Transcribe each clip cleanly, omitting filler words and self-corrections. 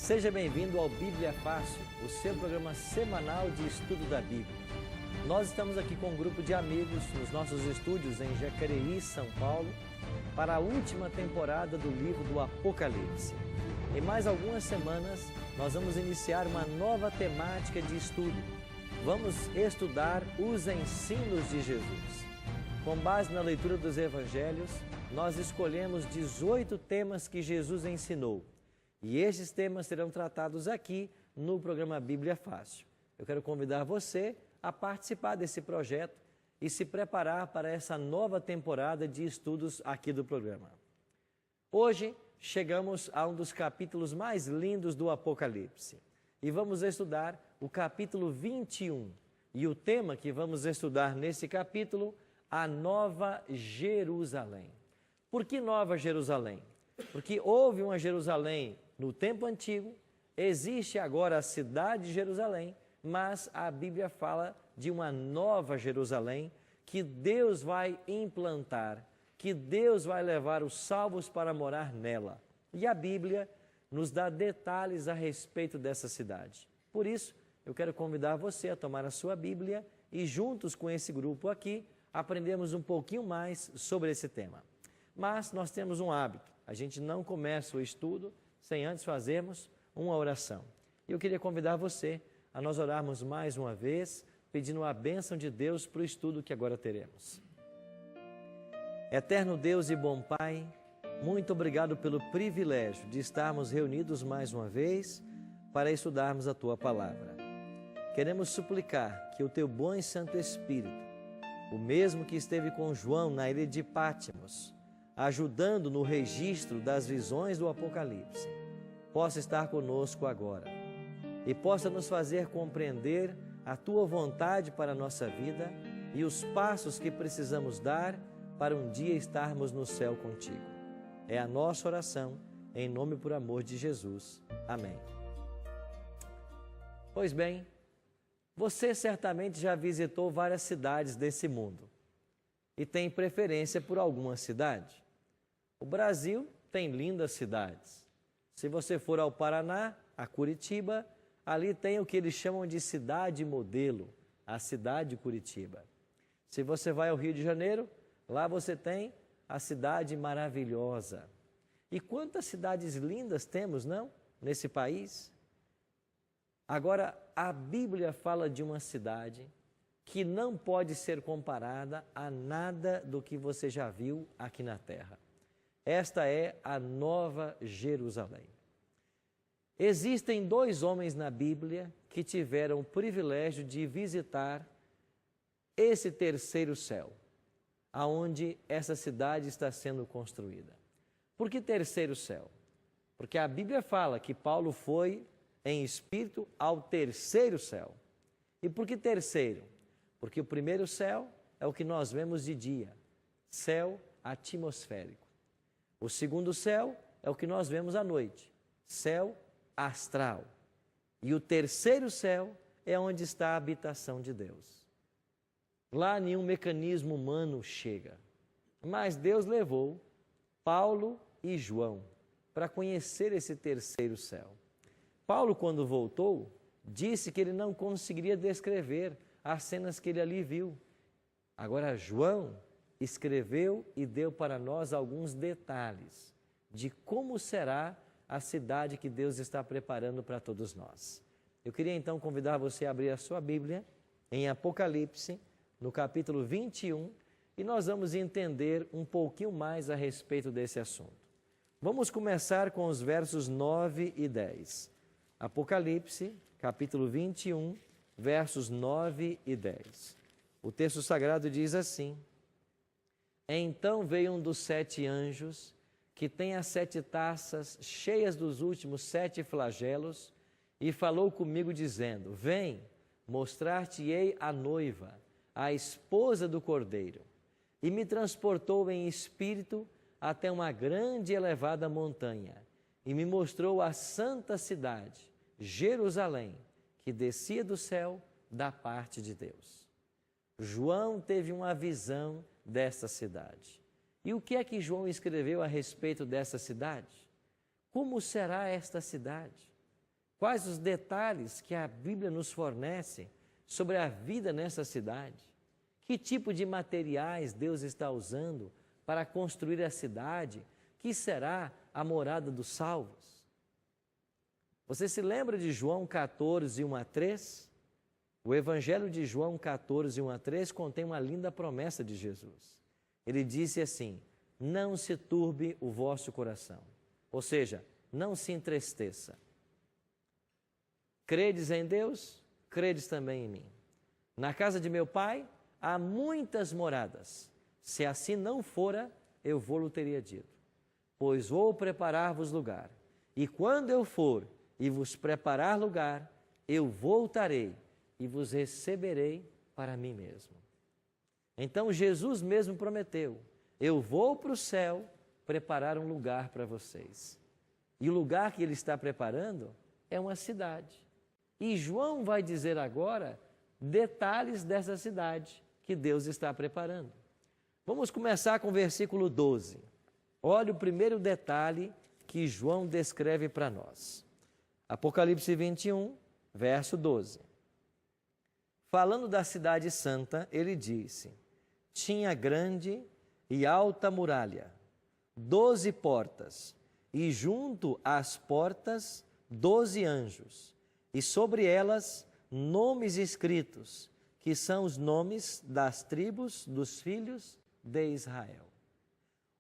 Seja bem-vindo ao Bíblia Fácil, o seu programa semanal de estudo da Bíblia. Nós estamos aqui com um grupo de amigos nos nossos estúdios em Jacareí, São Paulo, para a última temporada do livro do Apocalipse. Em mais algumas semanas, nós vamos iniciar uma nova temática de estudo. Vamos estudar os ensinos de Jesus. Com base na leitura dos evangelhos, nós escolhemos 18 temas que Jesus ensinou. E estes temas serão tratados aqui no programa Bíblia Fácil. Eu quero convidar você a participar desse projeto e se preparar para essa nova temporada de estudos aqui do programa. Hoje, chegamos a um dos capítulos mais lindos do Apocalipse. E vamos estudar o capítulo 21. E o tema que vamos estudar nesse capítulo, a Nova Jerusalém. Por que Nova Jerusalém? Porque houve uma Jerusalém no tempo antigo, existe agora a cidade de Jerusalém, mas a Bíblia fala de uma nova Jerusalém que Deus vai implantar, que Deus vai levar os salvos para morar nela. E a Bíblia nos dá detalhes a respeito dessa cidade. Por isso, eu quero convidar você a tomar a sua Bíblia e juntos com esse grupo aqui, aprendemos um pouquinho mais sobre esse tema. Mas nós temos um hábito, a gente não começa o estudo sem antes fazermos uma oração. E eu queria convidar você a nós orarmos mais uma vez, pedindo a bênção de Deus para o estudo que agora teremos. Eterno Deus e bom Pai, muito obrigado pelo privilégio de estarmos reunidos mais uma vez para estudarmos a Tua Palavra. Queremos suplicar que o Teu bom e Santo Espírito, o mesmo que esteve com João na ilha de Pátimos, ajudando no registro das visões do Apocalipse, possa estar conosco agora e possa nos fazer compreender a Tua vontade para a nossa vida e os passos que precisamos dar para um dia estarmos no céu contigo. É a nossa oração, em nome e por amor de Jesus. Amém. Pois bem, você certamente já visitou várias cidades desse mundo e tem preferência por alguma cidade. O Brasil tem lindas cidades. Se você for ao Paraná, a Curitiba, ali tem o que eles chamam de cidade modelo, a cidade de Curitiba. Se você vai ao Rio de Janeiro, lá você tem a cidade maravilhosa. E quantas cidades lindas temos, não? Nesse país? Agora, a Bíblia fala de uma cidade que não pode ser comparada a nada do que você já viu aqui na terra. Esta é a Nova Jerusalém. Existem dois homens na Bíblia que tiveram o privilégio de visitar esse terceiro céu, aonde essa cidade está sendo construída. Por que terceiro céu? Porque a Bíblia fala que Paulo foi em espírito ao terceiro céu. E por que terceiro? Porque o primeiro céu é o que nós vemos de dia, céu atmosférico. O segundo céu é o que nós vemos à noite, céu astral. E o terceiro céu é onde está a habitação de Deus. Lá nenhum mecanismo humano chega, mas Deus levou Paulo e João para conhecer esse terceiro céu. Paulo, quando voltou, disse que ele não conseguiria descrever as cenas que ele ali viu. Agora, João escreveu e deu para nós alguns detalhes de como será a cidade que Deus está preparando para todos nós. Eu queria então convidar você a abrir a sua Bíblia em Apocalipse, no capítulo 21, e nós vamos entender um pouquinho mais a respeito desse assunto. Vamos começar com os versos 9 e 10. Apocalipse, capítulo 21, versos 9 e 10. O texto sagrado diz assim: Então veio um dos 7 anjos, que tem as 7 taças cheias dos últimos 7 flagelos, e falou comigo dizendo: Vem, mostrar-te-ei a noiva, a esposa do Cordeiro. E me transportou em espírito até uma grande e elevada montanha, e me mostrou a santa cidade, Jerusalém, que descia do céu da parte de Deus. João teve uma visão dessa cidade. E o que é que João escreveu a respeito dessa cidade? Como será esta cidade? Quais os detalhes que a Bíblia nos fornece sobre a vida nessa cidade? Que tipo de materiais Deus está usando para construir a cidade, que será a morada dos salvos? Você se lembra de João 14, 1 a 3? O Evangelho de João 14, 1 a 3 contém uma linda promessa de Jesus. Ele disse assim: não se turbe o vosso coração, ou seja, não se entristeça. Credes em Deus, credes também em mim. Na casa de meu Pai há muitas moradas. Se assim não fora, eu vou-lo teria dito. Pois vou preparar-vos lugar. E quando eu for e vos preparar lugar, eu voltarei e vos receberei para mim mesmo. Então Jesus mesmo prometeu: eu vou para o céu preparar um lugar para vocês. E o lugar que ele está preparando é uma cidade. E João vai dizer agora detalhes dessa cidade que Deus está preparando. Vamos começar com o versículo 12. Olha o primeiro detalhe que João descreve para nós. Apocalipse 21, verso 12. Falando da cidade santa, ele disse: tinha grande e alta muralha, 12 portas, e junto às portas 12 anjos, e sobre elas nomes escritos, que são os nomes das tribos dos filhos de Israel.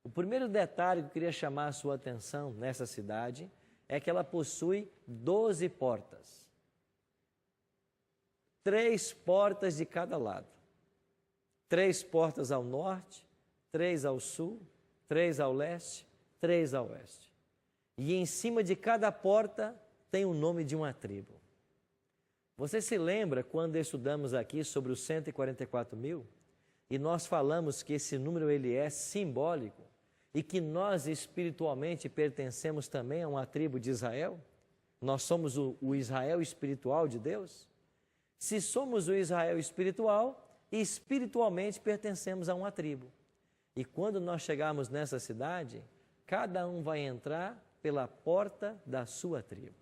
O primeiro detalhe que eu queria chamar a sua atenção nessa cidade é que ela possui 12 portas. 3 portas de cada lado. 3 portas ao norte, 3 ao sul, 3 ao leste, 3 ao oeste. E em cima de cada porta tem o nome de uma tribo. Você se lembra quando estudamos aqui sobre os 144 mil? E nós falamos que esse número ele é simbólico e que nós espiritualmente pertencemos também a uma tribo de Israel? Nós somos o Israel espiritual de Deus? Se somos o Israel espiritual, espiritualmente pertencemos a uma tribo. E quando nós chegarmos nessa cidade, cada um vai entrar pela porta da sua tribo.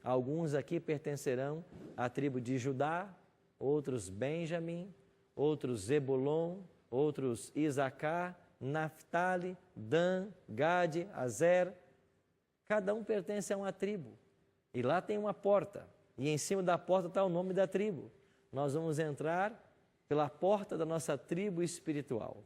Alguns aqui pertencerão à tribo de Judá, outros Benjamim, outros Zebulon, outros Isacar, Naftali, Dan, Gade, Azer. Cada um pertence a uma tribo. E lá tem uma porta. E em cima da porta está o nome da tribo. Nós vamos entrar pela porta da nossa tribo espiritual.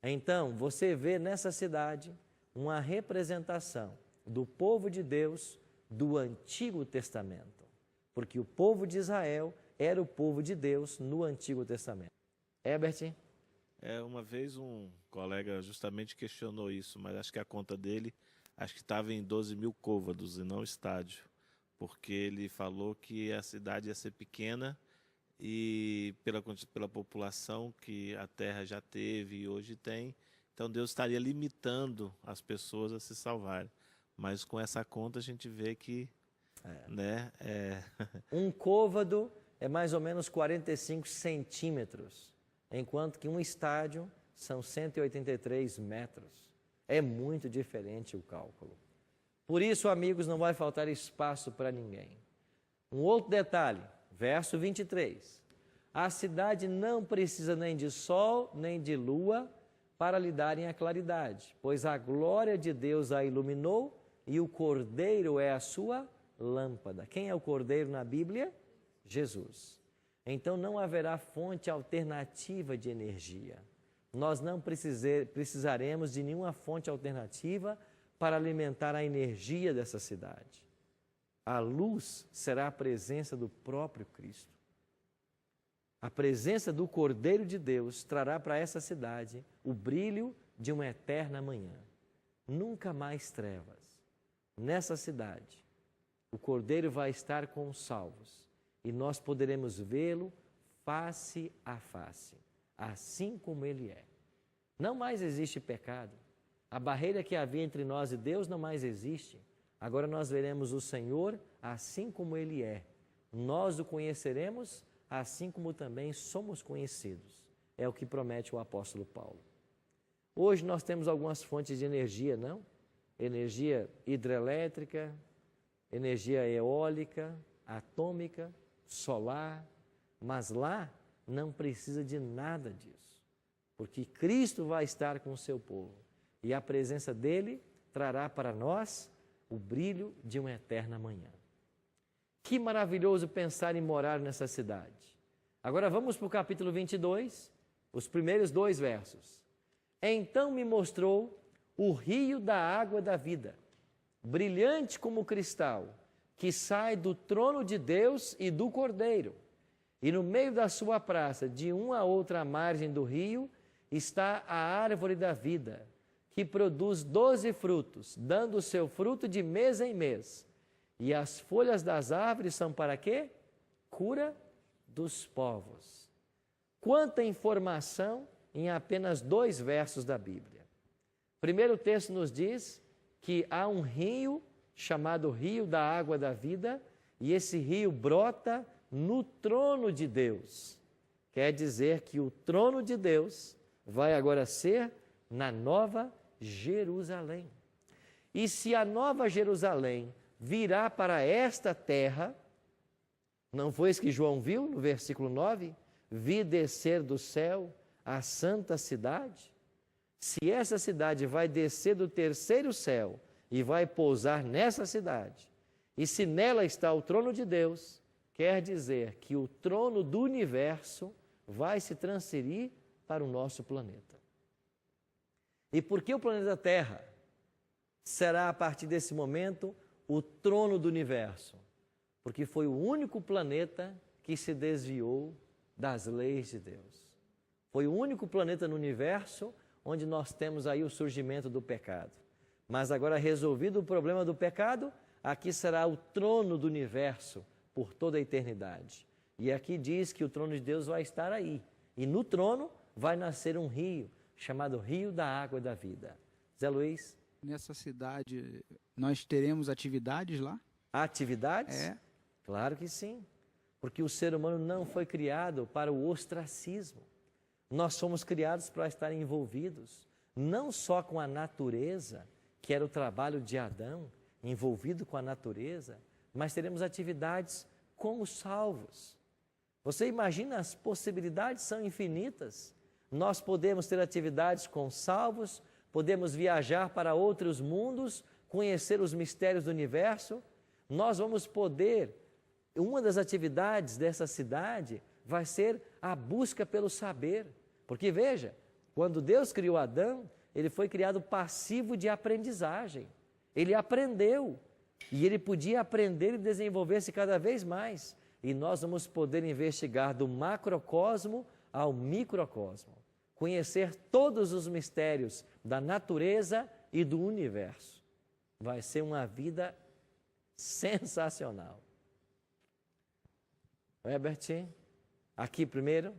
Então, você vê nessa cidade uma representação do povo de Deus do Antigo Testamento. Porque o povo de Israel era o povo de Deus no Antigo Testamento. Herbert? Uma vez um colega justamente questionou isso, mas acho que a conta dele acho que estava em 12 mil côvados e não estádio. Porque ele falou que a cidade ia ser pequena e pela população que a terra já teve e hoje tem, então Deus estaria limitando as pessoas a se salvarem. Mas com essa conta a gente vê que... Um côvado é mais ou menos 45 centímetros, enquanto que um estádio são 183 metros. É muito diferente o cálculo. Por isso, amigos, não vai faltar espaço para ninguém. Um outro detalhe, verso 23. A cidade não precisa nem de sol, nem de lua para lhe darem a claridade, pois a glória de Deus a iluminou e o Cordeiro é a sua lâmpada. Quem é o Cordeiro na Bíblia? Jesus. Então não haverá fonte alternativa de energia. Nós não precisaremos de nenhuma fonte alternativa para alimentar a energia dessa cidade. A luz será a presença do próprio Cristo. A presença do Cordeiro de Deus trará para essa cidade o brilho de uma eterna manhã. Nunca mais trevas. Nessa cidade, o Cordeiro vai estar com os salvos e nós poderemos vê-lo face a face, assim como ele é. Não mais existe pecado. A barreira que havia entre nós e Deus não mais existe. Agora nós veremos o Senhor assim como ele é. Nós o conheceremos assim como também somos conhecidos. É o que promete o apóstolo Paulo. Hoje nós temos algumas fontes de energia, não? Energia hidrelétrica, energia eólica, atômica, solar, mas lá não precisa de nada disso, porque Cristo vai estar com o seu povo e a presença dele trará para nós o brilho de uma eterna manhã. Que maravilhoso pensar em morar nessa cidade. Agora vamos para o capítulo 22, os primeiros 2 versos. Então me mostrou o rio da água da vida, brilhante como cristal, que sai do trono de Deus e do Cordeiro. E no meio da sua praça, de uma a outra margem do rio, está a árvore da vida, que produz 12 frutos, dando o seu fruto de mês em mês. E as folhas das árvores são para quê? Cura dos povos. Quanta informação em apenas 2 versos da Bíblia. Primeiro texto nos diz que há um rio chamado Rio da Água da Vida, e esse rio brota no trono de Deus. Quer dizer que o trono de Deus vai agora ser na Nova Jerusalém. E se a Nova Jerusalém virá para esta terra, não foi isso que João viu no versículo 9? Vi descer do céu a santa cidade. Se essa cidade vai descer do terceiro céu e vai pousar nessa cidade, e se nela está o trono de Deus, quer dizer que o trono do universo vai se transferir para o nosso planeta. E por que o planeta Terra será, a partir desse momento, o trono do universo? Porque foi o único planeta que se desviou das leis de Deus. Foi o único planeta no universo onde nós temos aí o surgimento do pecado. Mas agora, resolvido o problema do pecado, aqui será o trono do universo por toda a eternidade. E aqui diz que o trono de Deus vai estar aí. E no trono vai nascer um rio, chamado Rio da Água da Vida. Zé Luiz? Nessa cidade, nós teremos atividades lá? Atividades? É. Claro que sim. Porque o ser humano não foi criado para o ostracismo. Nós somos criados para estar envolvidos, não só com a natureza, que era o trabalho de Adão, envolvido com a natureza, mas teremos atividades com os salvos. Você imagina, as possibilidades são infinitas. Nós podemos ter atividades com salvos, podemos viajar para outros mundos, conhecer os mistérios do universo. Nós vamos poder, uma das atividades dessa cidade vai ser a busca pelo saber. Porque veja, quando Deus criou Adão, ele foi criado passivo de aprendizagem. Ele aprendeu e ele podia aprender e desenvolver-se cada vez mais. E nós vamos poder investigar do macrocosmo ao microcosmo, conhecer todos os mistérios da natureza e do universo. Vai ser uma vida sensacional. Herbert, aqui primeiro,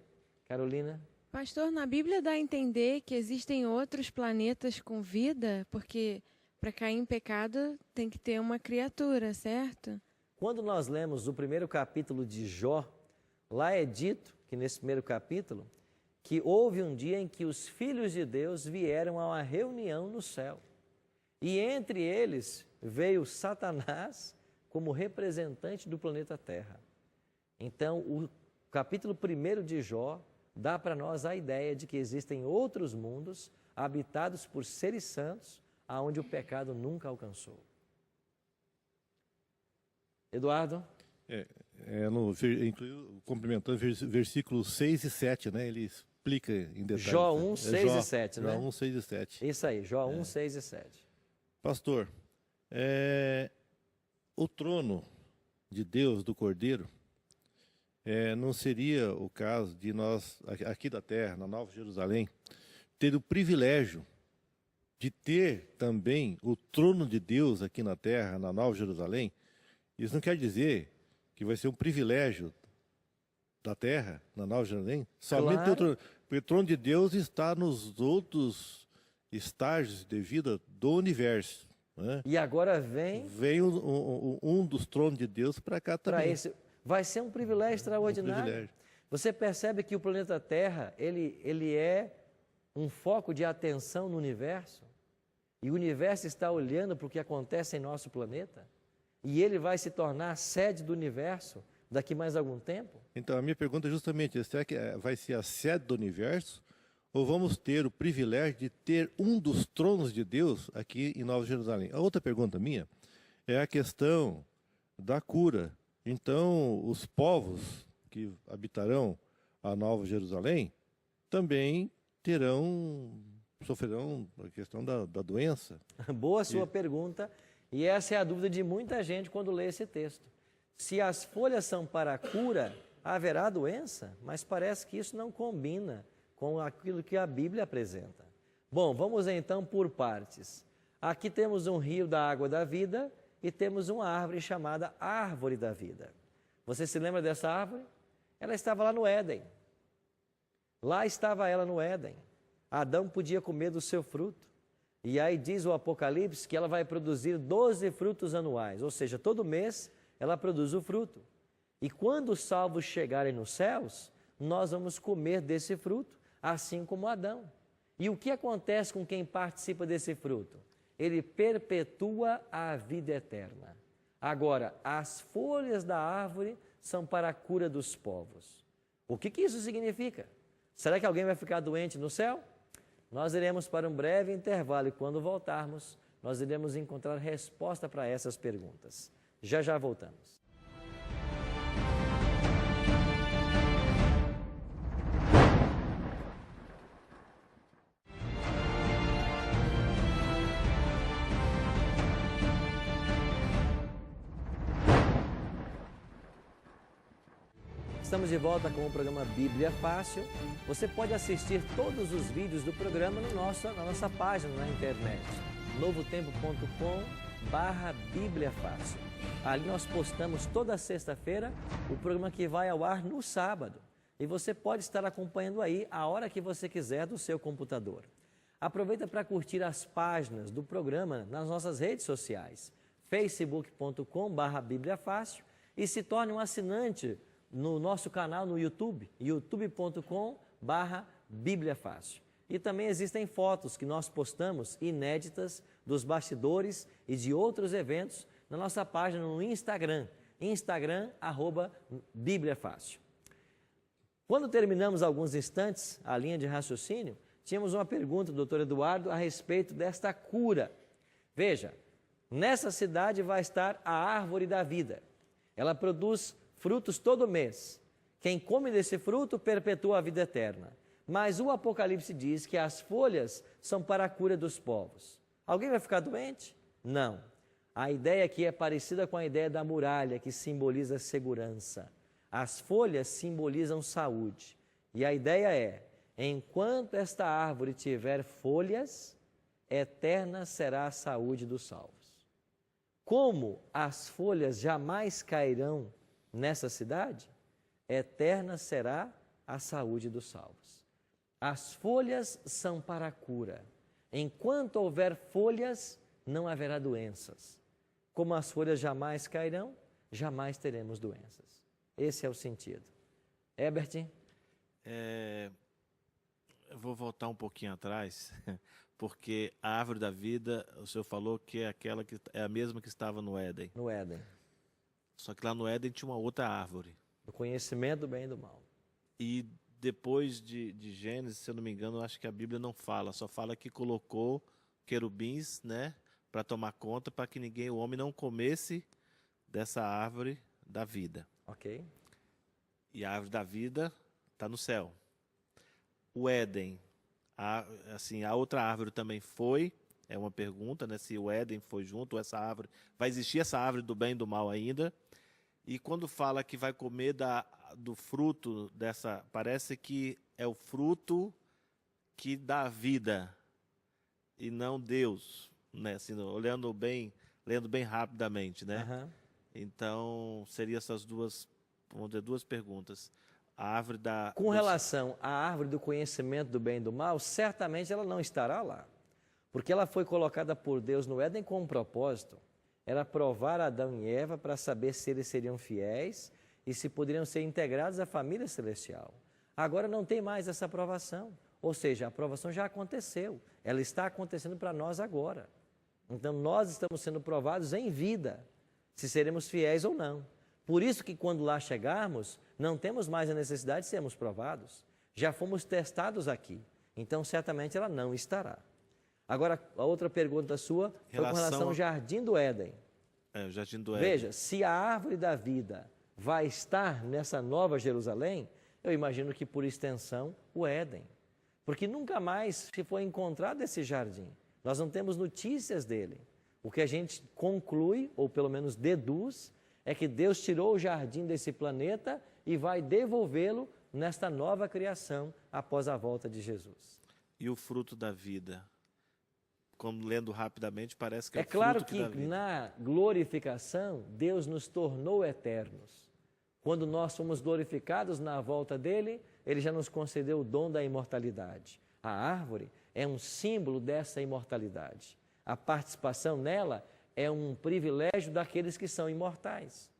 Carolina. Pastor, na Bíblia dá a entender que existem outros planetas com vida, porque para cair em pecado tem que ter uma criatura, certo? Quando nós lemos o primeiro capítulo de Jó, lá é dito, que nesse primeiro capítulo, que houve um dia em que os filhos de Deus vieram a uma reunião no céu. E entre eles veio Satanás como representante do planeta Terra. Então, o capítulo 1 de Jó dá para nós a ideia de que existem outros mundos habitados por seres santos, aonde o pecado nunca alcançou. Eduardo? Complementando versículos 6 e 7, né? Ele explica em detalhes. Jó 1, 6 e 7, né? Jó 1, 6 e 7. Isso aí, Jó 1, 6 e 7. Pastor, o trono de Deus, do Cordeiro, não seria o caso de nós, aqui da Terra, na Nova Jerusalém, ter o privilégio de ter também o trono de Deus aqui na Terra, na Nova Jerusalém? Isso não quer dizer que vai ser um privilégio da Terra, na Nova Jerusalém, somente Claro. o trono, porque o trono de Deus está nos outros estágios de vida do universo. Né? E agora vem Vem um dos tronos de Deus para cá para também. esse... Vai ser um privilégio extraordinário. privilégio. Você percebe que o planeta Terra, ele é um foco de atenção no universo? E o universo está olhando para o que acontece em nosso planeta? e ele vai se tornar a sede do universo daqui mais algum tempo? Então, a minha pergunta é justamente, será que vai ser a sede do universo? Ou vamos ter o privilégio de ter um dos tronos de Deus aqui em Nova Jerusalém? A outra pergunta minha é a questão da cura. Então, os povos que habitarão a Nova Jerusalém também sofrerão a questão da doença. Boa sua pergunta, e essa é a dúvida de muita gente quando lê esse texto. Se as folhas são para a cura, haverá doença? Mas parece que isso não combina com aquilo que a Bíblia apresenta. Bom, vamos então por partes. Aqui temos um rio da água da vida e temos uma árvore chamada árvore da vida. Você se lembra dessa árvore? Ela estava lá no Éden. Lá estava ela no Éden. Adão podia comer do seu fruto. E aí diz o Apocalipse que ela vai produzir 12 frutos anuais, ou seja, todo mês ela produz o fruto. E quando os salvos chegarem nos céus, nós vamos comer desse fruto, assim como Adão. E o que acontece com quem participa desse fruto? Ele perpetua a vida eterna. Agora, as folhas da árvore são para a cura dos povos. O que isso significa? Será que alguém vai ficar doente no céu? Nós iremos para um breve intervalo e quando voltarmos, nós iremos encontrar resposta para essas perguntas. Já já voltamos. Estamos de volta com o programa Bíblia Fácil. Você pode assistir todos os vídeos do programa na nossa página na internet, novotempo.com/Bíblia Fácil. Ali nós postamos toda sexta-feira o programa que vai ao ar no sábado. E você pode estar acompanhando aí a hora que você quiser do seu computador. Aproveita para curtir as páginas do programa nas nossas redes sociais, facebook.com/Bíblia Fácil, e se torne um assinante no nosso canal no YouTube, youtube.com/Bíblia Fácil. E também existem fotos que nós postamos inéditas dos bastidores e de outros eventos na nossa página no Instagram, @Bíblia Fácil. Quando terminamos alguns instantes a linha de raciocínio, tínhamos uma pergunta do Dr. Eduardo a respeito desta cura. Veja, nessa cidade vai estar a árvore da vida. Ela produz frutos todo mês. Quem come desse fruto perpetua a vida eterna. Mas o Apocalipse diz que as folhas são para a cura dos povos. Alguém vai ficar doente? Não. A ideia aqui é parecida com a ideia da muralha, que simboliza segurança. As folhas simbolizam saúde. E a ideia é, enquanto esta árvore tiver folhas, eterna será a saúde dos salvos. Como as folhas jamais cairão nessa cidade, eterna será a saúde dos salvos. As folhas são para a cura. Enquanto houver folhas, não haverá doenças. Como as folhas jamais cairão, jamais teremos doenças. Esse é o sentido. Herbert? Eu vou voltar um pouquinho atrás, porque a árvore da vida, o senhor falou que é aquela que é a mesma que estava no Éden. No Éden. Só que lá no Éden tinha uma outra árvore. O conhecimento do bem e do mal. E depois de Gênesis, se eu não me engano, eu acho que a Bíblia não fala, só fala que colocou querubins, né, para tomar conta, para que o homem não comesse dessa árvore da vida. Ok. E a árvore da vida está no céu. O Éden, a outra árvore também foi, é uma pergunta, né, se o Éden foi junto, essa árvore, vai existir essa árvore do bem e do mal ainda. E quando fala que vai comer do fruto dessa, parece que é o fruto que dá vida e não Deus, né? Assim, lendo bem rapidamente, né? Uhum. Então, seriam essas duas perguntas. A árvore da... Com relação à árvore do conhecimento do bem e do mal, certamente ela não estará lá. Porque ela foi colocada por Deus no Éden com um propósito. Era provar Adão e Eva para saber se eles seriam fiéis e se poderiam ser integrados à família celestial. Agora não tem mais essa aprovação. Ou seja, a aprovação já aconteceu. Ela está acontecendo para nós agora. Então nós estamos sendo provados em vida. se seremos fiéis ou não. Por isso que quando lá chegarmos, não temos mais a necessidade de sermos provados. Já fomos testados aqui, então certamente ela não estará. Agora, a outra pergunta sua foi com relação ao Jardim do Éden. O Jardim do Éden. Veja, se a árvore da vida vai estar nessa nova Jerusalém, eu imagino que por extensão o Éden. Porque nunca mais se foi encontrado esse jardim. Nós não temos notícias dele. O que a gente conclui, ou pelo menos deduz, é que Deus tirou o jardim desse planeta e vai devolvê-lo nesta nova criação após a volta de Jesus. E o fruto da vida? Como lendo rapidamente, parece que é o claro fruto que da vida. na glorificação, Deus nos tornou eternos. Quando nós fomos glorificados na volta dele, ele já nos concedeu o dom da imortalidade. A árvore é um símbolo dessa imortalidade. A participação nela é um privilégio daqueles que são imortais.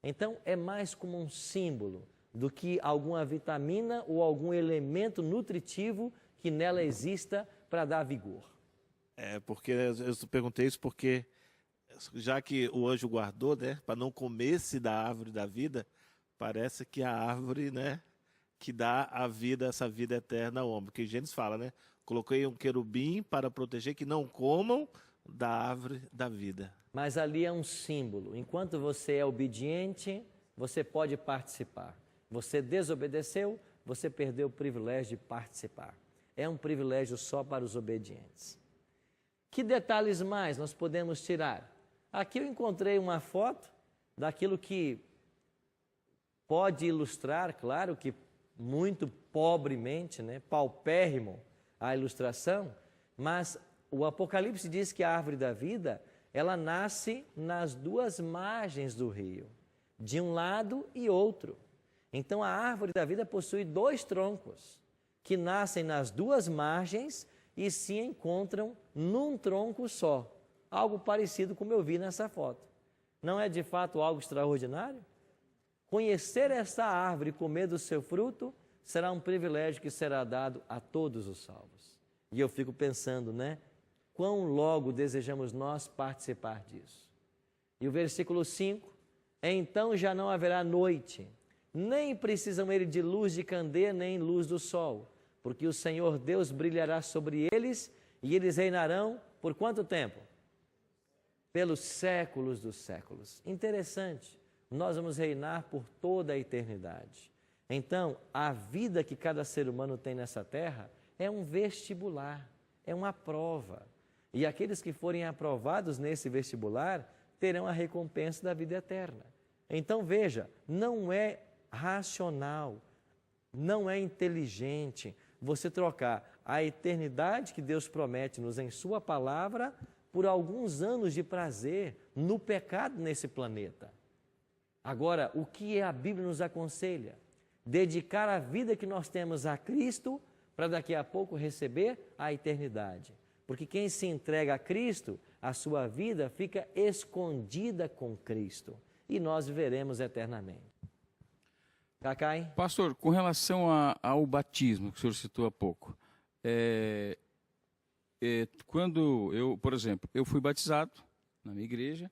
Então, é mais como um símbolo do que alguma vitamina ou algum elemento nutritivo que nela exista para dar vigor. Porque eu perguntei isso porque, já que o anjo guardou, né, para não comer-se da árvore da vida, parece que a árvore, né, que dá a vida, essa vida eterna ao homem. Porque Gênesis fala, né, coloquei um querubim para proteger que não comam da árvore da vida. Mas ali é um símbolo. Enquanto você é obediente, você pode participar. Você desobedeceu, você perdeu o privilégio de participar. É um privilégio só para os obedientes. Que detalhes mais nós podemos tirar? Aqui eu encontrei uma foto daquilo que pode ilustrar, claro que muito pobremente, né, paupérrimo a ilustração, mas o Apocalipse diz que a árvore da vida, ela nasce nas duas margens do rio, de um lado e outro. Então a árvore da vida possui dois troncos, que nascem nas duas margens e se encontram num tronco só. Algo parecido como eu vi nessa foto. Não é de fato algo extraordinário? Conhecer essa árvore e comer do seu fruto será um privilégio que será dado a todos os salvos. E eu fico pensando, né? Quão logo desejamos nós participar disso. E o versículo 5, então já não haverá noite, nem precisam eles de luz de candeia, nem luz do sol, porque o Senhor Deus brilhará sobre eles e eles reinarão por quanto tempo? Pelos séculos dos séculos. Interessante, nós vamos reinar por toda a eternidade. Então, a vida que cada ser humano tem nessa terra é um vestibular, é uma prova. E aqueles que forem aprovados nesse vestibular terão a recompensa da vida eterna. Então, veja, não é racional, não é inteligente você trocar a eternidade que Deus promete-nos em sua palavra por alguns anos de prazer no pecado nesse planeta. Agora, o que a Bíblia nos aconselha? Dedicar a vida que nós temos a Cristo para daqui a pouco receber a eternidade. Porque quem se entrega a Cristo, a sua vida fica escondida com Cristo e nós viveremos eternamente. Cacai? Pastor, com relação ao batismo que o senhor citou há pouco, quando eu, por exemplo, eu fui batizado na minha igreja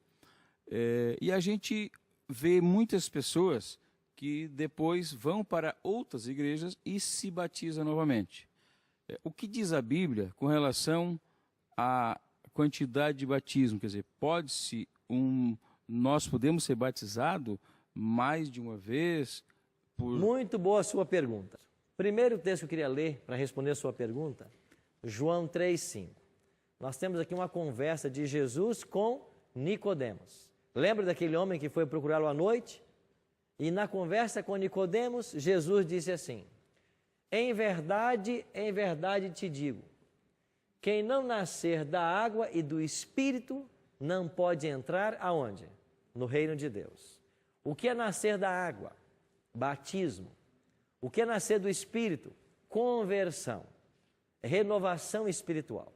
e a gente vê muitas pessoas que depois vão para outras igrejas e se batizam novamente. O que diz a Bíblia com relação à quantidade de batismo? Quer dizer, nós podemos ser batizados mais de uma vez? Muito boa a sua pergunta. Primeiro texto que eu queria ler para responder a sua pergunta, João 3,5. Nós temos aqui uma conversa de Jesus com Nicodemos. Lembra daquele homem que foi procurá-lo à noite? E na conversa com Nicodemos, Jesus disse assim: em verdade te digo, quem não nascer da água e do Espírito não pode entrar aonde? No reino de Deus. O que é nascer da água? Batismo. O que é nascer do Espírito? Conversão. Renovação espiritual.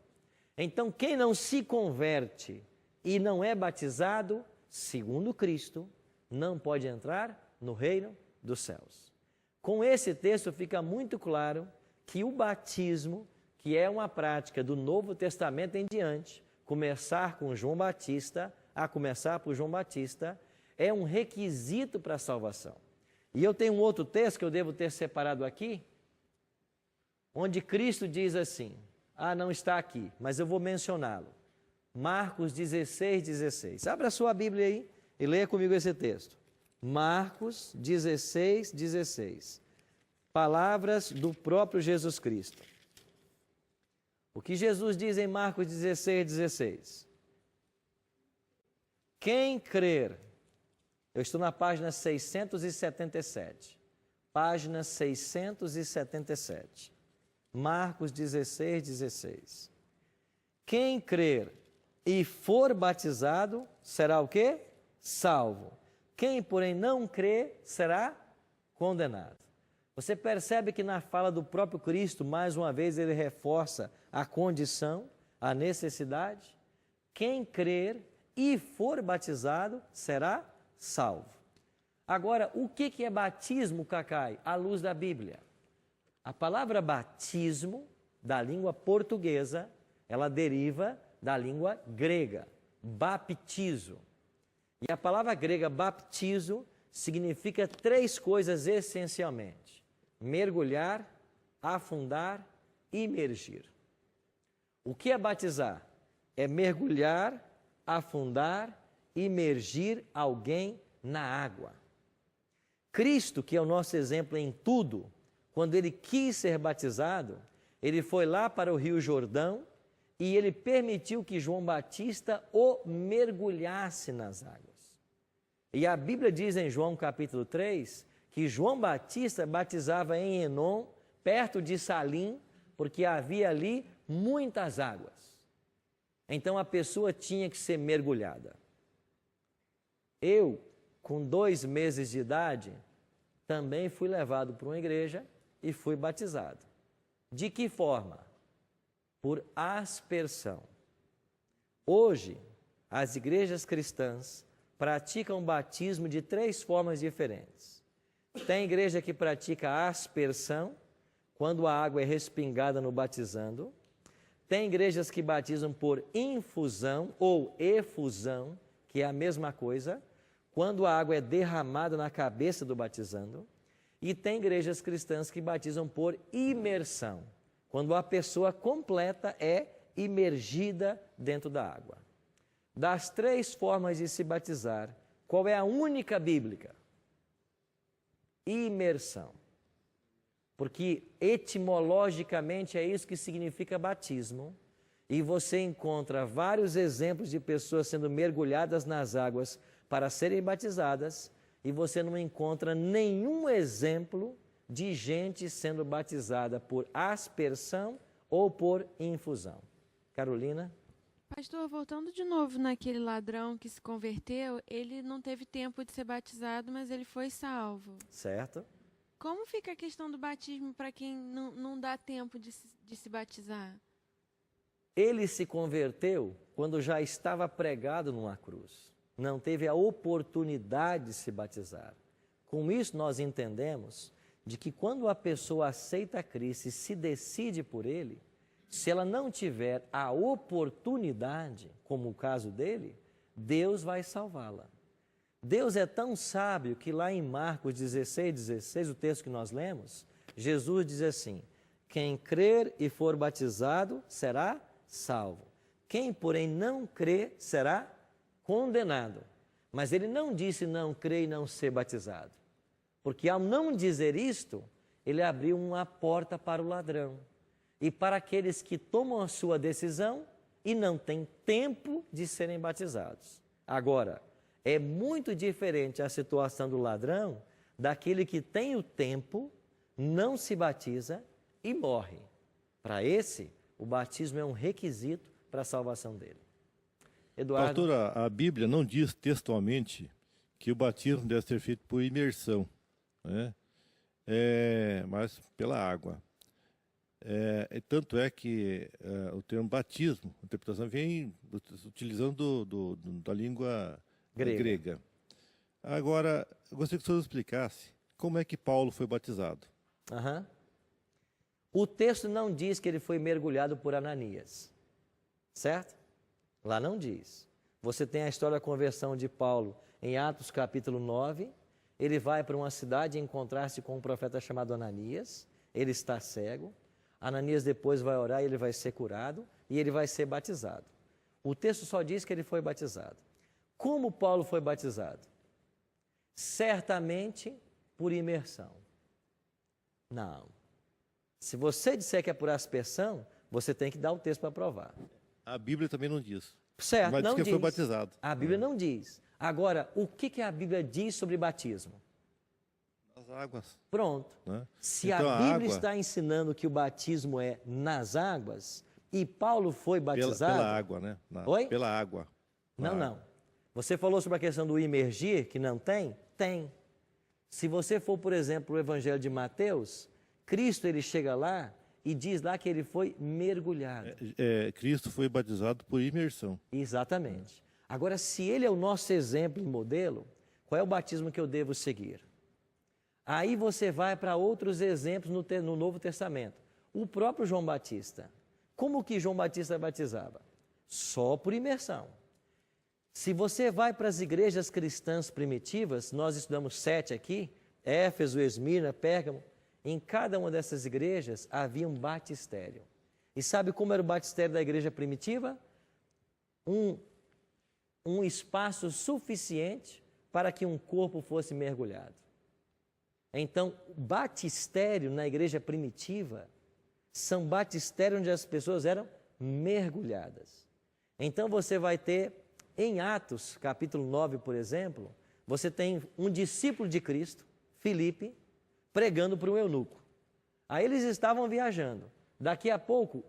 Então, quem não se converte e não é batizado, segundo Cristo, não pode entrar no reino dos céus. Com esse texto fica muito claro que o batismo, que é uma prática do Novo Testamento em diante, começar com João Batista a começar por João Batista, é um requisito para a salvação. E eu tenho um outro texto que eu devo ter separado aqui, onde Cristo diz assim, não está aqui, mas eu vou mencioná-lo. Marcos 16:16. Abra a sua Bíblia aí e leia comigo esse texto. Marcos 16:16. Palavras do próprio Jesus Cristo. O que Jesus diz em Marcos 16:16? Quem crer, eu estou na página 677. Página 677. Marcos 16:16. Quem crer e for batizado, será o quê? Salvo. Quem, porém, não crer, será condenado. Você percebe que na fala do próprio Cristo, mais uma vez, ele reforça a condição, a necessidade. Quem crer e for batizado, será salvo. Agora, o que é batismo, Cacai? À luz da Bíblia. A palavra batismo, da língua portuguesa, ela deriva da língua grega, baptizo. E a palavra grega baptizo significa três coisas essencialmente: mergulhar, afundar, imergir. O que é batizar? É mergulhar, afundar, imergir alguém na água. Cristo, que é o nosso exemplo em tudo, quando ele quis ser batizado, ele foi lá para o Rio Jordão e ele permitiu que João Batista o mergulhasse nas águas. E a Bíblia diz em João capítulo 3 que João Batista batizava em Enom, perto de Salim, porque havia ali muitas águas. Então a pessoa tinha que ser mergulhada. Eu, com 2 meses de idade, também fui levado para uma igreja e fui batizado. De que forma? Por aspersão. Hoje, as igrejas cristãs praticam batismo de 3 formas diferentes. Tem igreja que pratica aspersão, quando a água é respingada no batizando. Tem igrejas que batizam por infusão ou efusão, que é a mesma coisa, quando a água é derramada na cabeça do batizando. E tem igrejas cristãs que batizam por imersão, quando a pessoa completa é imergida dentro da água. Das 3 formas de se batizar, qual é a única bíblica? Imersão. Porque etimologicamente é isso que significa batismo, e você encontra vários exemplos de pessoas sendo mergulhadas nas águas para serem batizadas, e você não encontra nenhum exemplo de gente sendo batizada por aspersão ou por infusão. Carolina? Pastor, voltando de novo naquele ladrão que se converteu, ele não teve tempo de ser batizado, mas ele foi salvo. Certo. Como fica a questão do batismo para quem não dá tempo de se batizar? Ele se converteu quando já estava pregado numa cruz. Não teve a oportunidade de se batizar. Com isso, nós entendemos de que quando a pessoa aceita Cristo e se decide por Ele, se ela não tiver a oportunidade, como o caso dele, Deus vai salvá-la. Deus é tão sábio que lá em Marcos 16:16, o texto que nós lemos, Jesus diz assim: quem crer e for batizado será salvo. Quem, porém, não crer será condenado. Mas ele não disse não crer e não ser batizado. Porque ao não dizer isto, ele abriu uma porta para o ladrão. E para aqueles que tomam a sua decisão e não têm tempo de serem batizados. Agora, é muito diferente a situação do ladrão daquele que tem o tempo, não se batiza e morre. Para esse, o batismo é um requisito para a salvação dele. Eduardo? Pastor, a Bíblia não diz textualmente que o batismo deve ser feito por imersão, né? Mas pela água. Tanto é que o termo batismo, a interpretação vem utilizando da língua grega. Agora, eu gostaria que o senhor explicasse como é que Paulo foi batizado. O texto não diz que ele foi mergulhado por Ananias, certo? Lá não diz. Você tem a história da conversão de Paulo em Atos capítulo 9. Ele vai para uma cidade encontrar-se com um profeta chamado Ananias. Ele está cego. Ananias depois vai orar e ele vai ser curado e ele vai ser batizado. O texto só diz que ele foi batizado. Como Paulo foi batizado? Certamente por imersão. Não. Se você disser que é por aspersão, você tem que dar o texto para provar. A Bíblia também não diz. Certo, Mas não diz que diz. foi batizado. A Bíblia não diz. Agora, o que a Bíblia diz sobre batismo? As águas. Pronto. Né? Se Então, a Bíblia água, está ensinando que o batismo é nas águas, e Paulo foi batizado... pela água, né? Oi? Pela água. Não. Você falou sobre a questão do imergir, que não tem? Tem. Se você for, por exemplo, o Evangelho de Mateus, Cristo ele chega lá e diz lá que ele foi mergulhado. Cristo foi batizado por imersão. Exatamente. Agora, se ele é o nosso exemplo e modelo, qual é o batismo que eu devo seguir? Aí você vai para outros exemplos no Novo Testamento. O próprio João Batista. Como que João Batista batizava? Só por imersão. Se você vai para as igrejas cristãs primitivas, nós estudamos 7 aqui, Éfeso, Esmirna, Pérgamo, em cada uma dessas igrejas havia um batistério. E sabe como era o batistério da igreja primitiva? Um espaço suficiente para que um corpo fosse mergulhado. Então, batistério na igreja primitiva são batistérios onde as pessoas eram mergulhadas. Então, você vai ter, em Atos, capítulo 9, por exemplo, você tem um discípulo de Cristo, Filipe, pregando para um eunuco. Aí eles estavam viajando. Daqui a pouco,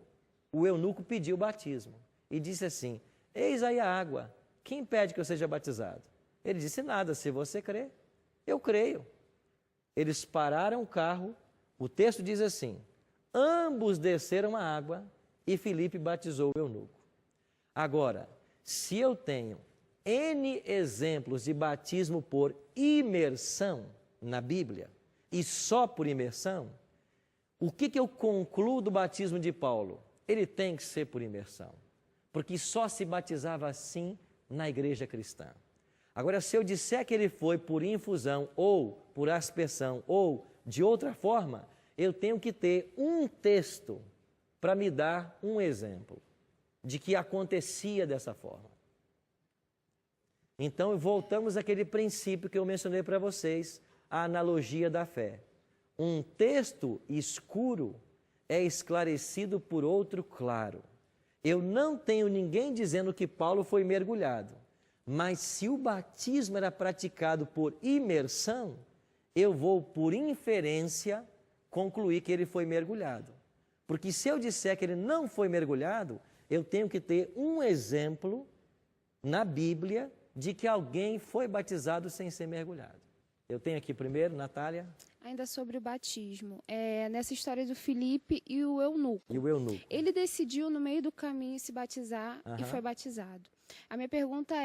o eunuco pediu o batismo e disse assim: eis aí a água, quem pede que eu seja batizado? Ele disse: nada, se você crê, eu creio. Eles pararam o carro, o texto diz assim: ambos desceram a água e Filipe batizou o eunuco. Agora, se eu tenho N exemplos de batismo por imersão na Bíblia, e só por imersão, o que eu concluo do batismo de Paulo? Ele tem que ser por imersão, porque só se batizava assim na igreja cristã. Agora, se eu disser que ele foi por infusão, ou por aspersão, ou de outra forma, eu tenho que ter um texto para me dar um exemplo de que acontecia dessa forma. Então, voltamos àquele princípio que eu mencionei para vocês, a analogia da fé. Um texto escuro é esclarecido por outro claro. Eu não tenho ninguém dizendo que Paulo foi mergulhado, mas se o batismo era praticado por imersão, eu vou, por inferência, concluir que ele foi mergulhado. Porque se eu disser que ele não foi mergulhado, eu tenho que ter um exemplo na Bíblia de que alguém foi batizado sem ser mergulhado. Eu tenho aqui primeiro, Natália. Ainda sobre o batismo, nessa história do Filipe e o eunuco. Ele decidiu no meio do caminho se batizar e foi batizado. A minha pergunta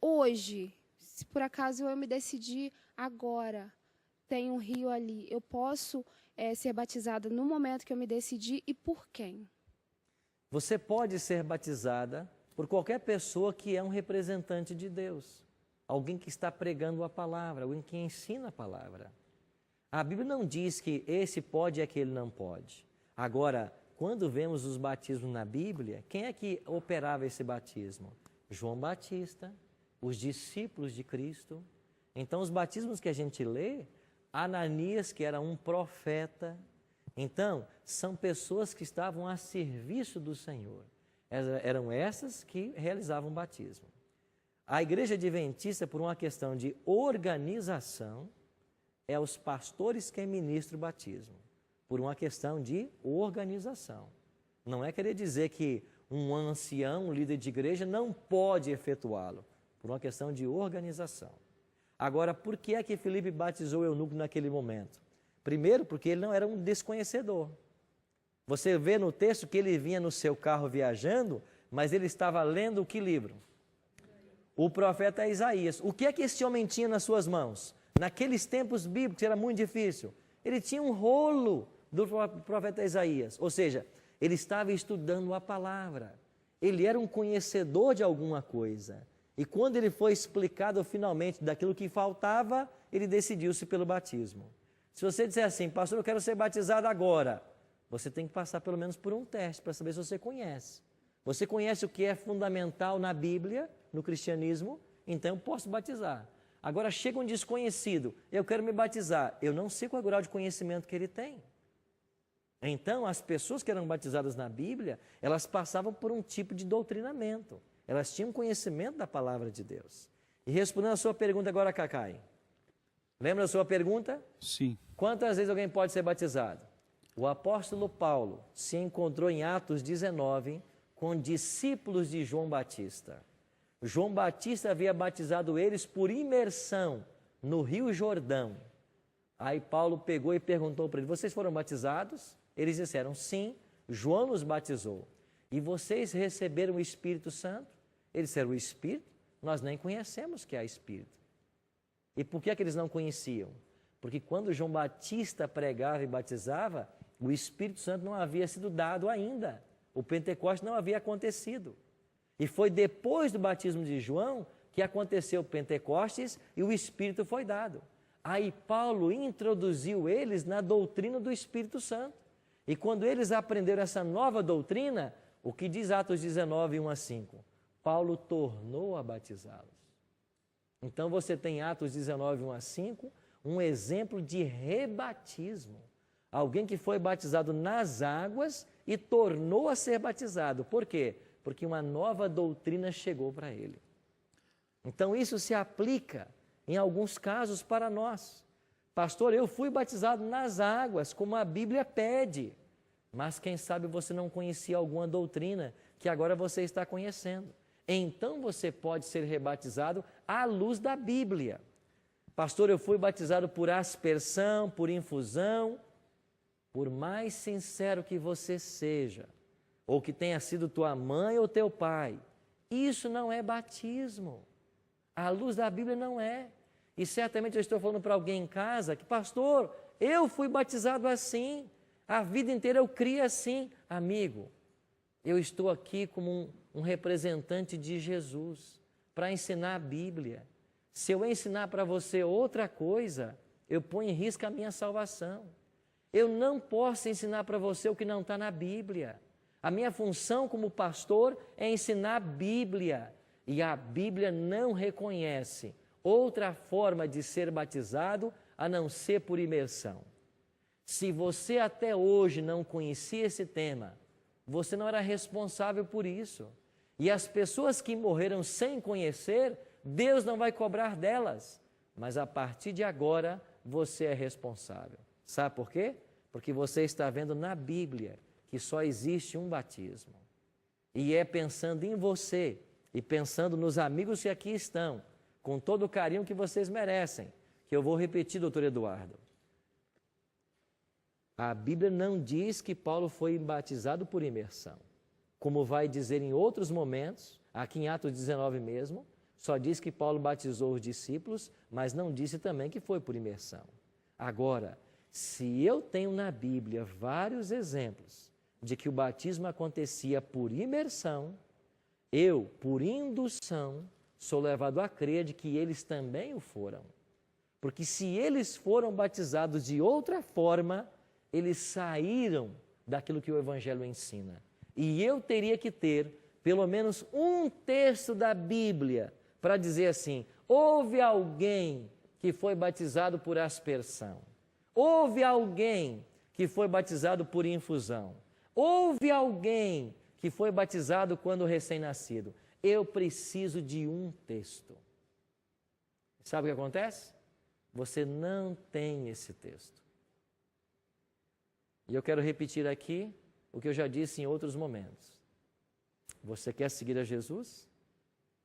hoje, se por acaso eu me decidir agora, tem um rio ali, eu posso ser batizada no momento que eu me decidi e por quem? Você pode ser batizada por qualquer pessoa que é um representante de Deus. Alguém que está pregando a palavra, alguém que ensina a palavra. A Bíblia não diz que esse pode e aquele não pode. Agora, quando vemos os batismos na Bíblia, quem é que operava esse batismo? João Batista, os discípulos de Cristo. Então, os batismos que a gente lê, Ananias, que era um profeta. Então, são pessoas que estavam a serviço do Senhor. Eram essas que realizavam o batismo. A igreja adventista, por uma questão de organização, é os pastores quem ministram o batismo. Por uma questão de organização. Não é querer dizer que um ancião, um líder de igreja, não pode efetuá-lo. Por uma questão de organização. Agora, por que é que Filipe batizou o eunuco naquele momento? Primeiro, porque ele não era um desconhecedor. Você vê no texto que ele vinha no seu carro viajando, mas ele estava lendo que livro? O profeta Isaías. O que é que esse homem tinha nas suas mãos? Naqueles tempos bíblicos era muito difícil. Ele tinha um rolo do profeta Isaías. Ou seja, ele estava estudando a palavra. Ele era um conhecedor de alguma coisa. E quando ele foi explicado finalmente daquilo que faltava, ele decidiu-se pelo batismo. Se você disser assim, pastor, eu quero ser batizado agora, você tem que passar pelo menos por um teste para saber se você conhece. Você conhece o que é fundamental na Bíblia, no cristianismo, então eu posso batizar. Agora chega um desconhecido, eu quero me batizar, eu não sei qual é o grau de conhecimento que ele tem. Então, as pessoas que eram batizadas na Bíblia, elas passavam por um tipo de doutrinamento. Elas tinham conhecimento da palavra de Deus. E respondendo a sua pergunta agora, Cacai. Lembra da sua pergunta? Sim. Quantas vezes alguém pode ser batizado? O apóstolo Paulo se encontrou em Atos 19 com discípulos de João Batista. João Batista havia batizado eles por imersão no Rio Jordão. Aí Paulo pegou e perguntou para eles, vocês foram batizados? Eles disseram, sim, João nos batizou. E vocês receberam o Espírito Santo? Eles disseram, o Espírito? Nós nem conhecemos que é Espírito. E por que eles não conheciam? Porque quando João Batista pregava e batizava, o Espírito Santo não havia sido dado ainda. O Pentecostes não havia acontecido. E foi depois do batismo de João que aconteceu o Pentecostes e o Espírito foi dado. Aí Paulo introduziu eles na doutrina do Espírito Santo. E quando eles aprenderam essa nova doutrina, o que diz Atos 19, 1 a 5? Paulo tornou a batizá-los. Então você tem Atos 19, 1 a 5, um exemplo de rebatismo. Alguém que foi batizado nas águas e tornou a ser batizado. Por quê? Porque uma nova doutrina chegou para ele. Então isso se aplica, em alguns casos, para nós. Pastor, eu fui batizado nas águas, como a Bíblia pede. Mas quem sabe você não conhecia alguma doutrina que agora você está conhecendo. Então você pode ser rebatizado à luz da Bíblia. Pastor, eu fui batizado por aspersão, por infusão. Por mais sincero que você seja, ou que tenha sido tua mãe ou teu pai, isso não é batismo. À luz da Bíblia não é. E certamente eu estou falando para alguém em casa que, pastor, eu fui batizado assim, a vida inteira eu criei assim. Amigo, eu estou aqui como um representante de Jesus para ensinar a Bíblia. Se eu ensinar para você outra coisa, eu ponho em risco a minha salvação. Eu não posso ensinar para você o que não está na Bíblia. A minha função como pastor é ensinar a Bíblia. E a Bíblia não reconhece outra forma de ser batizado a não ser por imersão. Se você até hoje não conhecia esse tema, você não era responsável por isso. E as pessoas que morreram sem conhecer, Deus não vai cobrar delas. Mas a partir de agora, você é responsável. Sabe por quê? Porque você está vendo na Bíblia que só existe um batismo. E é pensando em você e pensando nos amigos que aqui estão, com todo o carinho que vocês merecem, que eu vou repetir, doutor Eduardo. A Bíblia não diz que Paulo foi batizado por imersão. Como vai dizer em outros momentos, aqui em Atos 19 mesmo, só diz que Paulo batizou os discípulos, mas não disse também que foi por imersão. Agora, se eu tenho na Bíblia vários exemplos de que o batismo acontecia por imersão, eu, por indução, sou levado a crer de que eles também o foram. Porque se eles foram batizados de outra forma, eles saíram daquilo que o Evangelho ensina. E eu teria que ter pelo menos um texto da Bíblia para dizer assim, houve alguém que foi batizado por aspersão. Houve alguém que foi batizado por infusão. Houve alguém que foi batizado quando recém-nascido. Eu preciso de um texto. Sabe o que acontece? Você não tem esse texto. E eu quero repetir aqui o que eu já disse em outros momentos. Você quer seguir a Jesus?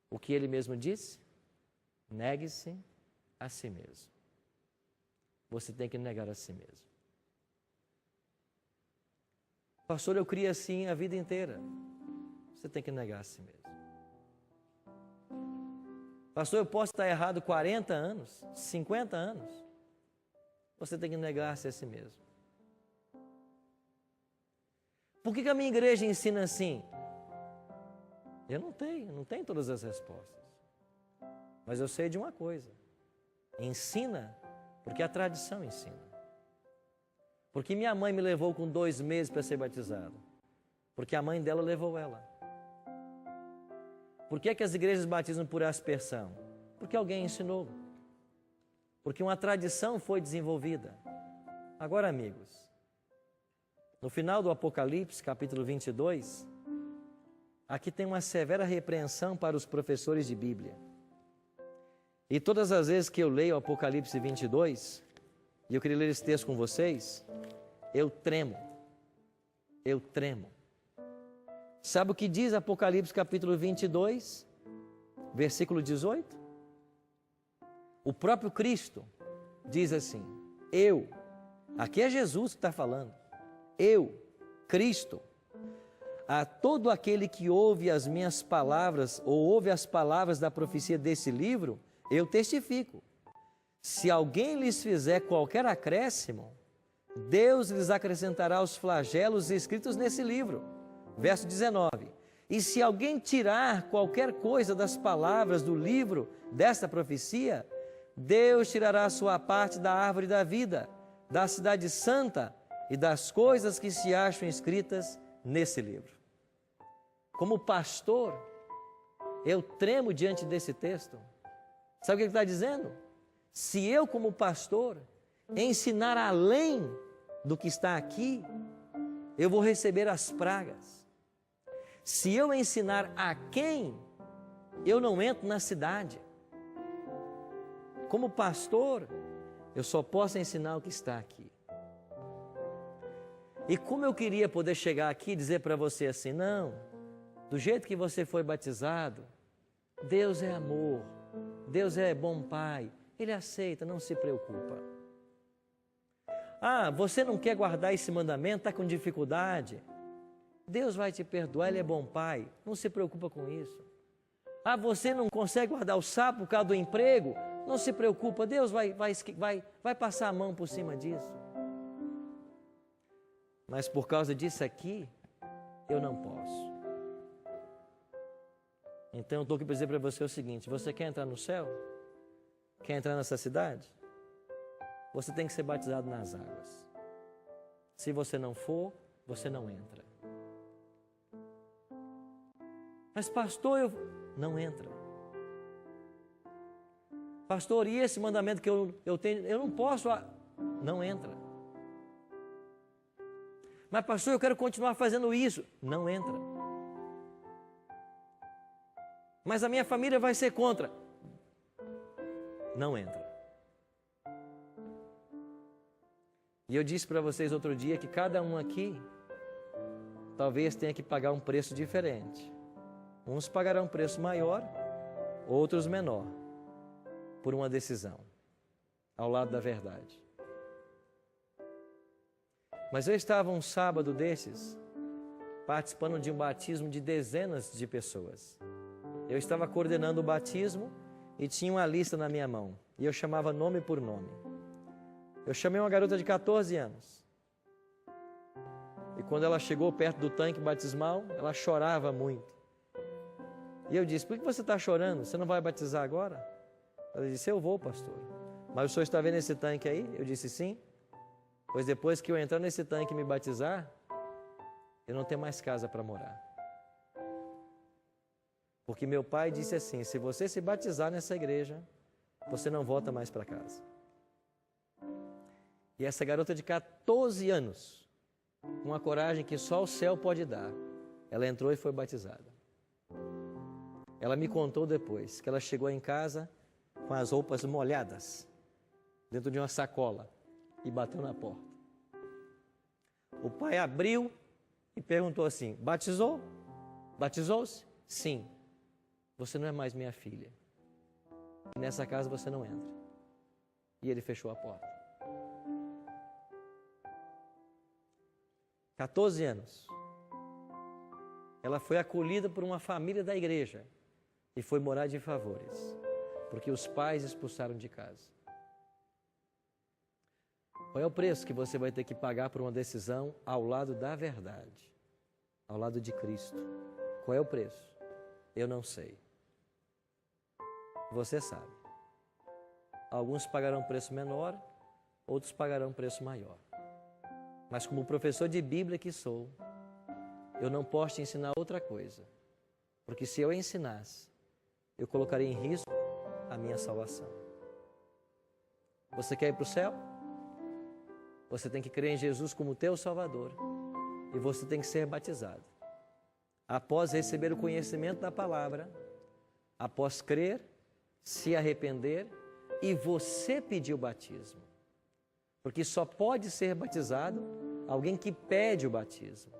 O que ele mesmo disse? Negue-se a si mesmo. Você tem que negar a si mesmo. Pastor, eu criei assim a vida inteira. Você tem que negar a si mesmo. Pastor, eu posso estar errado 40 anos, 50 anos. Você tem que negar-se a si mesmo. Por que a minha igreja ensina assim? Eu não tenho todas as respostas. Mas eu sei de uma coisa. Ensina, porque a tradição ensina. Porque minha mãe me levou com 2 meses para ser batizado. Porque a mãe dela levou ela. Por que as igrejas batizam por aspersão? Porque alguém ensinou. Porque uma tradição foi desenvolvida. Agora, amigos, no final do Apocalipse, capítulo 22, aqui tem uma severa repreensão para os professores de Bíblia. E todas as vezes que eu leio o Apocalipse 22, e eu queria ler esse texto com vocês, eu tremo. Eu tremo. Sabe o que diz Apocalipse capítulo 22, versículo 18? O próprio Cristo diz assim, aqui é Jesus que está falando, Cristo, a todo aquele que ouve as minhas palavras, ou ouve as palavras da profecia desse livro, eu testifico. Se alguém lhes fizer qualquer acréscimo, Deus lhes acrescentará os flagelos escritos nesse livro. Verso 19. E se alguém tirar qualquer coisa das palavras do livro desta profecia, Deus tirará a sua parte da árvore da vida, da cidade santa e das coisas que se acham escritas nesse livro. Como pastor, eu tremo diante desse texto. Sabe o que ele está dizendo? Se eu, como pastor, ensinar além do que está aqui, eu vou receber as pragas. Se eu ensinar a quem, eu não entro na cidade. Como pastor, eu só posso ensinar o que está aqui. E como eu queria poder chegar aqui e dizer para você assim, não, do jeito que você foi batizado, Deus é amor, Deus é bom pai, Ele aceita, não se preocupa. Ah, você não quer guardar esse mandamento, está com dificuldade? Deus vai te perdoar, Ele é bom pai, não se preocupa com isso. Ah, você não consegue guardar o sábado por causa do emprego? Não se preocupa, Deus vai passar a mão por cima disso. Mas por causa disso aqui, eu não posso. Então eu estou aqui para dizer para você o seguinte, você quer entrar no céu? Quer entrar nessa cidade? Você tem que ser batizado nas águas. Se você não for, você não entra. Mas pastor, não entra. Pastor, e esse mandamento que eu tenho, eu não posso, não entra. Mas pastor, eu quero continuar fazendo isso, não entra. Mas a minha família vai ser contra, não entra. E eu disse para vocês outro dia que cada um aqui talvez tenha que pagar um preço diferente. Uns pagarão um preço maior, outros menor, por uma decisão, ao lado da verdade. Mas eu estava um sábado desses, participando de um batismo de dezenas de pessoas. Eu estava coordenando o batismo e tinha uma lista na minha mão, e eu chamava nome por nome. Eu chamei uma garota de 14 anos. E quando ela chegou perto do tanque batismal, ela chorava muito. E eu disse, por que você está chorando? Você não vai batizar agora? Ela disse, eu vou, pastor. Mas o senhor está vendo esse tanque aí? Eu disse, sim. Pois depois que eu entrar nesse tanque e me batizar, eu não tenho mais casa para morar. Porque meu pai disse assim, se você se batizar nessa igreja, você não volta mais para casa. E essa garota de 14 anos, com uma coragem que só o céu pode dar, ela entrou e foi batizada. Ela me contou depois que ela chegou em casa com as roupas molhadas, dentro de uma sacola, e bateu na porta. O pai abriu e perguntou assim, batizou? Batizou-se? Sim. Você não é mais minha filha. E nessa casa você não entra. E ele fechou a porta. 14 anos. Ela foi acolhida por uma família da igreja e foi morar de favores, porque os pais expulsaram de casa. Qual é o preço que você vai ter que pagar por uma decisão ao lado da verdade, ao lado de Cristo? Qual é o preço? Eu não sei. Você sabe. Alguns pagarão preço menor, outros pagarão preço maior. Mas como professor de Bíblia que sou, eu não posso te ensinar outra coisa. Porque se eu ensinasse, eu colocaria em risco a minha salvação. Você quer ir para o céu? Você tem que crer em Jesus como teu Salvador. E você tem que ser batizado. Após receber o conhecimento da palavra, após crer, se arrepender e você pedir o batismo. Porque só pode ser batizado alguém que pede o batismo,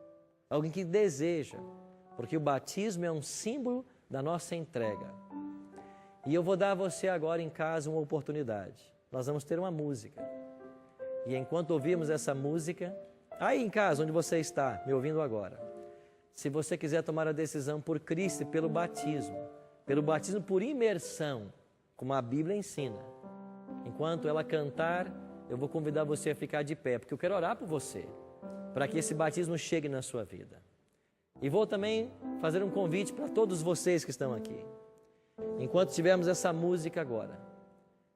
alguém que deseja, porque o batismo é um símbolo da nossa entrega. E eu vou dar a você agora em casa uma oportunidade. Nós vamos ter uma música. E enquanto ouvirmos essa música, aí em casa, onde você está, me ouvindo agora, se você quiser tomar a decisão por Cristo e pelo batismo por imersão, como a Bíblia ensina, enquanto ela cantar, eu vou convidar você a ficar de pé, porque eu quero orar por você, para que esse batismo chegue na sua vida. E vou também fazer um convite para todos vocês que estão aqui. Enquanto tivermos essa música agora,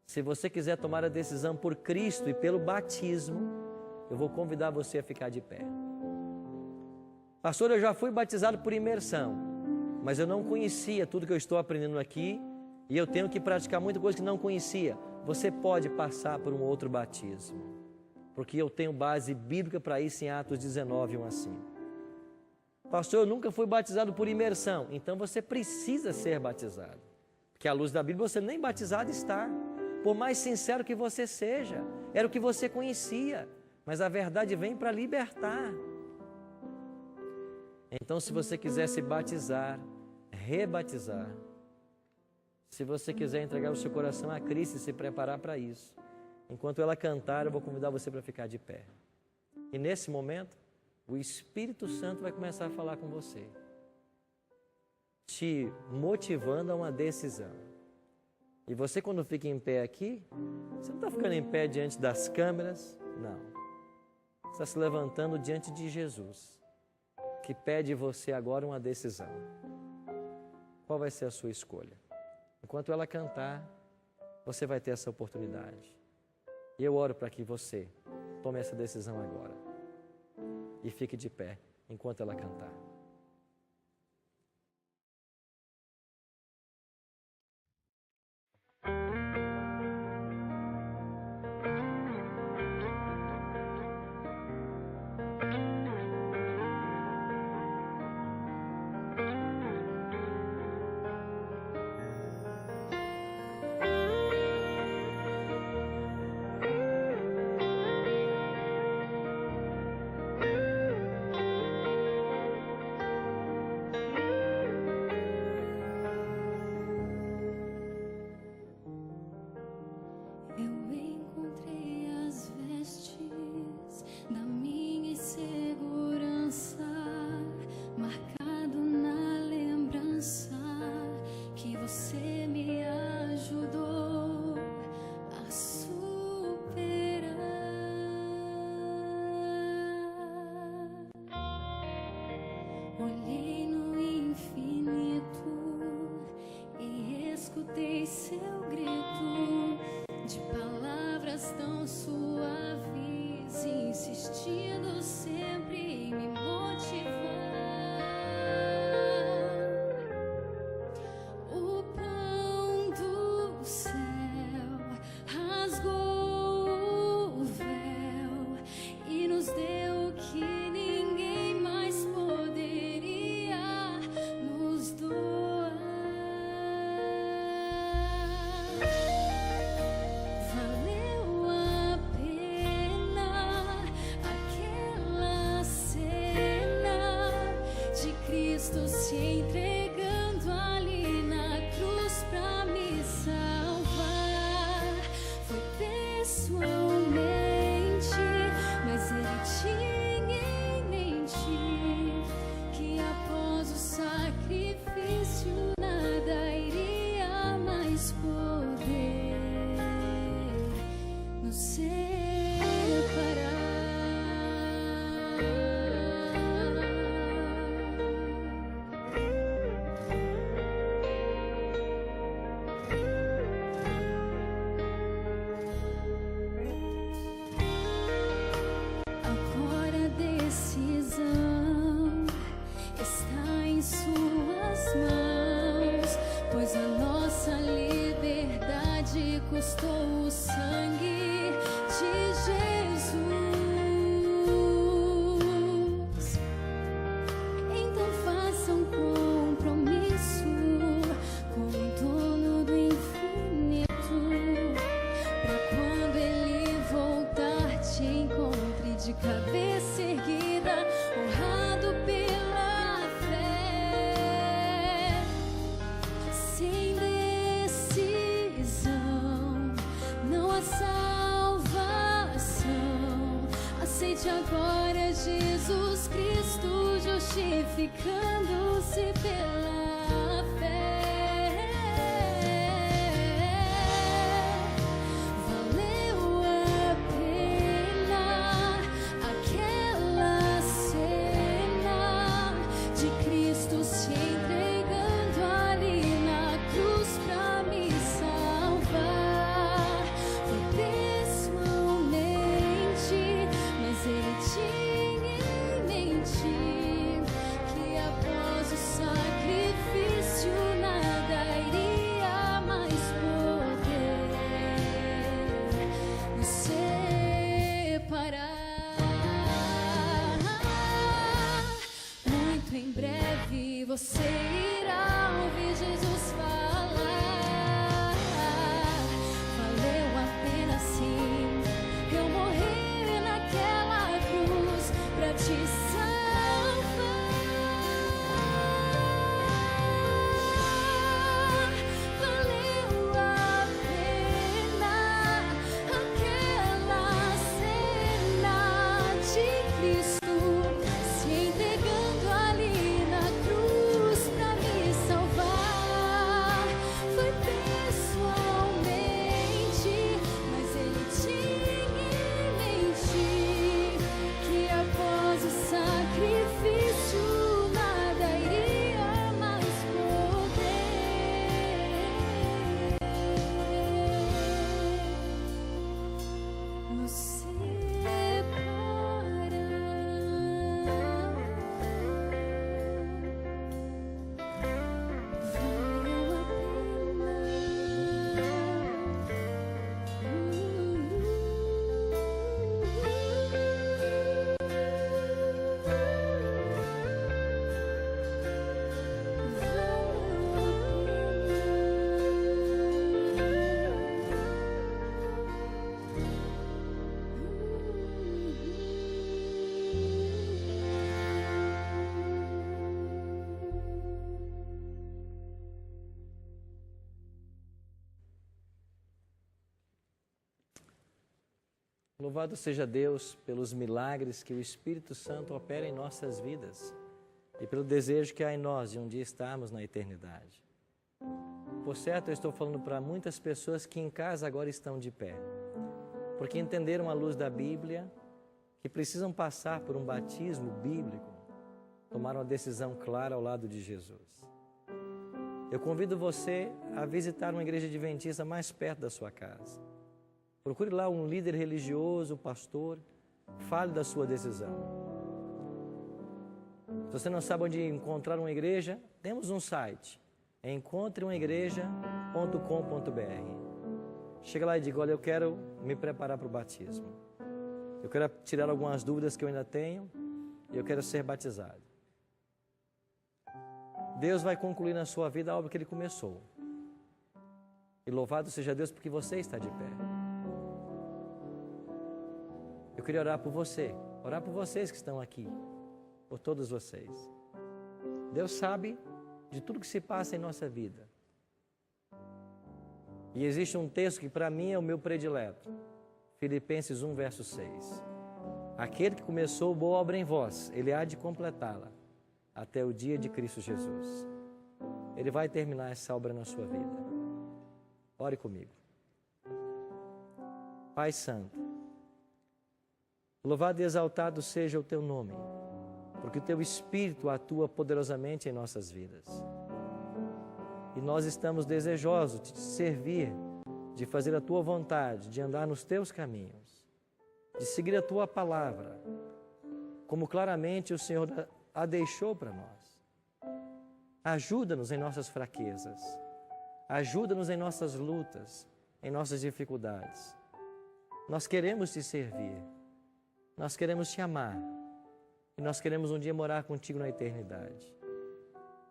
se você quiser tomar a decisão por Cristo e pelo batismo, eu vou convidar você a ficar de pé. Pastor, eu já fui batizado por imersão, mas eu não conhecia tudo que eu estou aprendendo aqui e eu tenho que praticar muita coisa que não conhecia. Você pode passar por um outro batismo, porque eu tenho base bíblica para isso em Atos 19, 1 a 5. Pastor, eu nunca fui batizado por imersão, então você precisa ser batizado, porque à luz da Bíblia você nem batizado está. Por mais sincero que você seja, era o que você conhecia, mas a verdade vem para libertar. Então, se você quiser se batizar, rebatizar, se você quiser entregar o seu coração a Cristo e se preparar para isso, enquanto ela cantar, eu vou convidar você para ficar de pé. E nesse momento, o Espírito Santo vai começar a falar com você, te motivando a uma decisão. E você, quando fica em pé aqui, você não está ficando em pé diante das câmeras, não. Você está se levantando diante de Jesus, que pede você agora uma decisão. Qual vai ser a sua escolha? Enquanto ela cantar, você vai ter essa oportunidade. E eu oro para que você tome essa decisão agora. E fique de pé enquanto ela cantar. Olhei no infinito e escutei seu grito de palavras tão suaves, insistindo sempre em me motivar. O pão do céu rasgou o véu e nos deu o que ninguém mais poderia nos doar. Valeu a pena aquela cena de Cristo se entregando ali na cruz pra me salvar. Foi pessoalmente, mas Ele tinha em mente que após o sacrifício nada iria mais poder nos separar. Jesus Cristo justificando-se pela fé. Valeu a pena aquela cena de Cristo se entregando ali na cruz pra me salvar. Foi pessoalmente, mas ele tinha em mente que após o sacrifício nada iria mais poder nos separar. Muito em breve você irá ouvir Jesus falar. Valeu a pena sim eu morrer naquela cruz pra te salvar. Valeu a pena aquela cena de Cristo se entregando ali na cruz pra me salvar. Foi pessoalmente, mas ele tinha em mente que após o sacrifício nada iria mais poder nos separar. Valeu a Louvado seja Deus pelos milagres que o Espírito Santo opera em nossas vidas e pelo desejo que há em nós de um dia estarmos na eternidade. Por certo, eu estou falando para muitas pessoas que em casa agora estão de pé, porque entenderam à luz da Bíblia que precisam passar por um batismo bíblico, tomaram uma decisão clara ao lado de Jesus. Eu convido você a visitar uma igreja adventista mais perto da sua casa. Procure lá um líder religioso, pastor, fale da sua decisão. Se você não sabe onde encontrar uma igreja, temos um site, encontreumaigreja.com.br. Chega lá e diga, olha, eu quero me preparar para o batismo. Eu quero tirar algumas dúvidas que eu ainda tenho e eu quero ser batizado. Deus vai concluir na sua vida a obra que Ele começou. E louvado seja Deus porque você está de pé. Eu queria orar por você, orar por vocês que estão aqui, por todos vocês. Deus sabe de tudo que se passa em nossa vida. E existe um texto que para mim é o meu predileto. Filipenses 1, verso 6. Aquele que começou boa obra em vós, Ele há de completá-la até o dia de Cristo Jesus. Ele vai terminar essa obra na sua vida. Ore comigo. Pai Santo, louvado e exaltado seja o Teu nome, porque o Teu Espírito atua poderosamente em nossas vidas. E nós estamos desejosos de Te servir, de fazer a Tua vontade, de andar nos Teus caminhos, de seguir a Tua palavra, como claramente o Senhor a deixou para nós. Ajuda-nos em nossas fraquezas, ajuda-nos em nossas lutas, em nossas dificuldades. Nós queremos Te servir. Nós queremos Te amar e nós queremos um dia morar contigo na eternidade.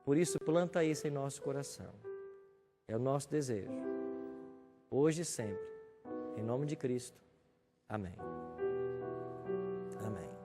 Por isso, planta isso em nosso coração. É o nosso desejo, hoje e sempre. Em nome de Cristo. Amém. Amém.